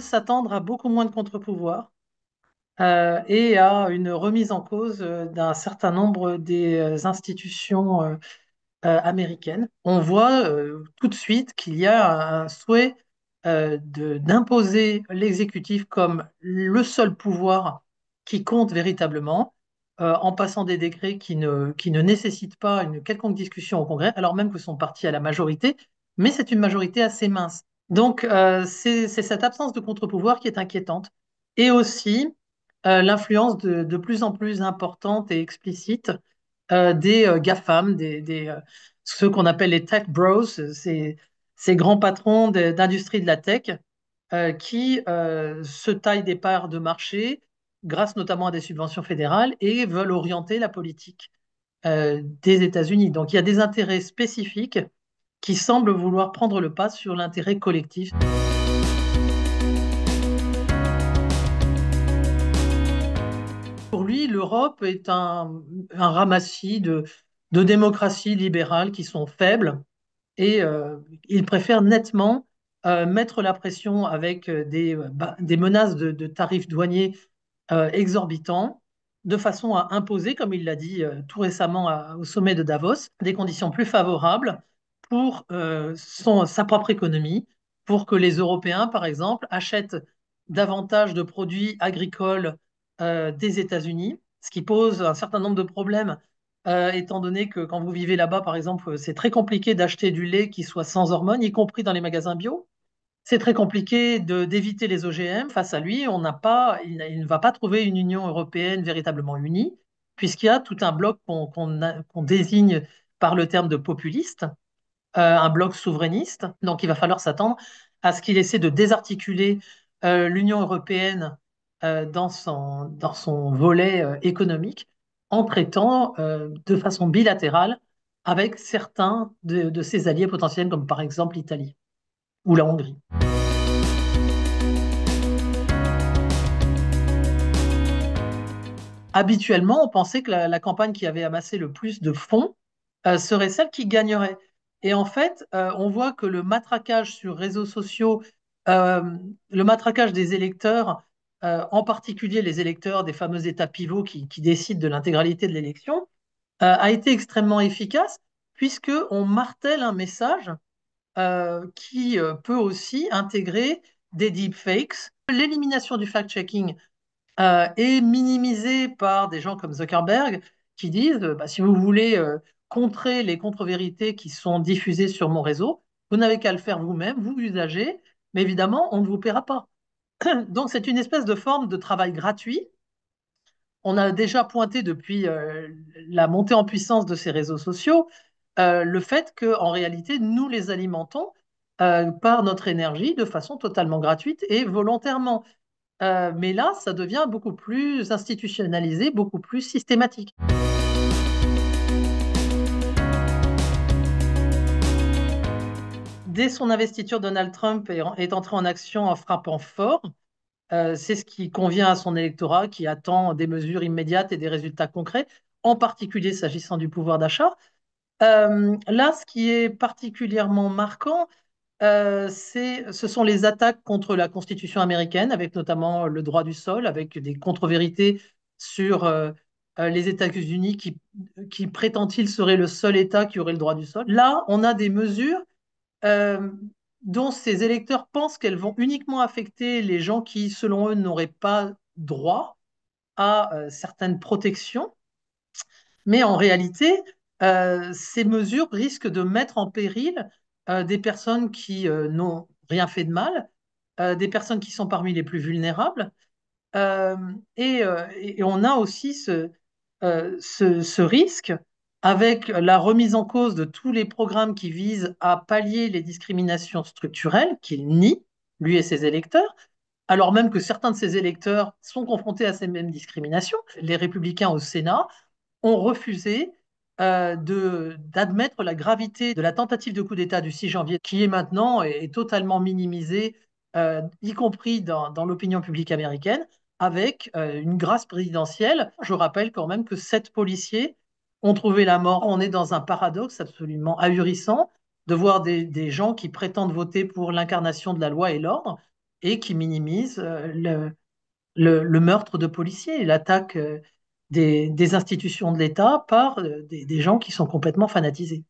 s'attendre à beaucoup moins de contre-pouvoirs et à une remise en cause d'un certain nombre des institutions américaine. On voit tout de suite qu'il y a un souhait d'imposer l'exécutif comme le seul pouvoir qui compte véritablement, en passant des décrets qui ne nécessitent pas une quelconque discussion au Congrès, alors même que son parti a la majorité, mais c'est une majorité assez mince. Donc, c'est cette absence de contre-pouvoir qui est inquiétante. Et aussi l'influence de plus en plus importante et explicite des GAFAM, ceux qu'on appelle les tech bros, ces grands patrons d'industrie de la tech qui se taillent des parts de marché grâce notamment à des subventions fédérales et veulent orienter la politique des États-Unis. Donc il y a des intérêts spécifiques qui semblent vouloir prendre le pas sur l'intérêt collectif. Pour lui, l'Europe est un ramassis de démocraties libérales qui sont faibles et il préfère nettement mettre la pression avec des menaces de tarifs douaniers exorbitants, de façon à imposer, comme il l'a dit tout récemment au sommet de Davos, des conditions plus favorables pour sa propre économie, pour que les Européens, par exemple, achètent davantage de produits agricoles des États-Unis, ce qui pose un certain nombre de problèmes étant donné que quand vous vivez là-bas, par exemple, c'est très compliqué d'acheter du lait qui soit sans hormones, y compris dans les magasins bio. C'est très compliqué d'éviter les OGM. Face à lui, il ne va pas trouver une Union européenne véritablement unie, puisqu'il y a tout un bloc qu'on désigne par le terme de populiste, un bloc souverainiste. Donc il va falloir s'attendre à ce qu'il essaie de désarticuler l'Union européenne dans son volet économique en traitant de façon bilatérale avec certains de ses alliés potentiels, comme par exemple l'Italie ou la Hongrie. Habituellement, on pensait que la campagne qui avait amassé le plus de fonds serait celle qui gagnerait. Et en fait, on voit que le matraquage sur réseaux sociaux, euh, le matraquage des électeurs, en particulier les électeurs des fameux États pivots qui décident de l'intégralité de l'élection, a été extrêmement efficace puisque on martèle un message qui peut aussi intégrer des deepfakes. L'élimination du fact-checking est minimisée par des gens comme Zuckerberg qui disent bah, si vous voulez contrer les contre-vérités qui sont diffusées sur mon réseau, vous n'avez qu'à le faire vous-même, vous usagers, mais évidemment, on ne vous paiera pas. Donc, c'est une espèce de forme de travail gratuit. On a déjà pointé depuis la montée en puissance de ces réseaux sociaux le fait qu'en réalité, nous les alimentons par notre énergie de façon totalement gratuite et volontairement. Mais là, ça devient beaucoup plus institutionnalisé, beaucoup plus systématique. Dès son investiture, Donald Trump est entré en action en frappant fort. C'est ce qui convient à son électorat qui attend des mesures immédiates et des résultats concrets, en particulier s'agissant du pouvoir d'achat. Là, ce qui est particulièrement marquant, ce sont les attaques contre la Constitution américaine, avec notamment le droit du sol, avec des contre-vérités sur les États-Unis qui prétend-il serait le seul État qui aurait le droit du sol. Là, on a des mesures euh, dont ces électeurs pensent qu'elles vont uniquement affecter les gens qui, selon eux, n'auraient pas droit à certaines protections. Mais en réalité, ces mesures risquent de mettre en péril des personnes qui n'ont rien fait de mal, des personnes qui sont parmi les plus vulnérables. Euh, et on a aussi ce risque avec la remise en cause de tous les programmes qui visent à pallier les discriminations structurelles qu'il nie, lui et ses électeurs, alors même que certains de ses électeurs sont confrontés à ces mêmes discriminations. Les républicains au Sénat ont refusé d'admettre la gravité de la tentative de coup d'État du 6 janvier, qui est maintenant est totalement minimisée, y compris dans l'opinion publique américaine, avec une grâce présidentielle. Je rappelle quand même que 7 policiers ont trouvé la mort. On est dans un paradoxe absolument ahurissant de voir des gens qui prétendent voter pour l'incarnation de la loi et l'ordre et qui minimise le meurtre de policiers, l'attaque des institutions de l'État par des gens qui sont complètement fanatisés.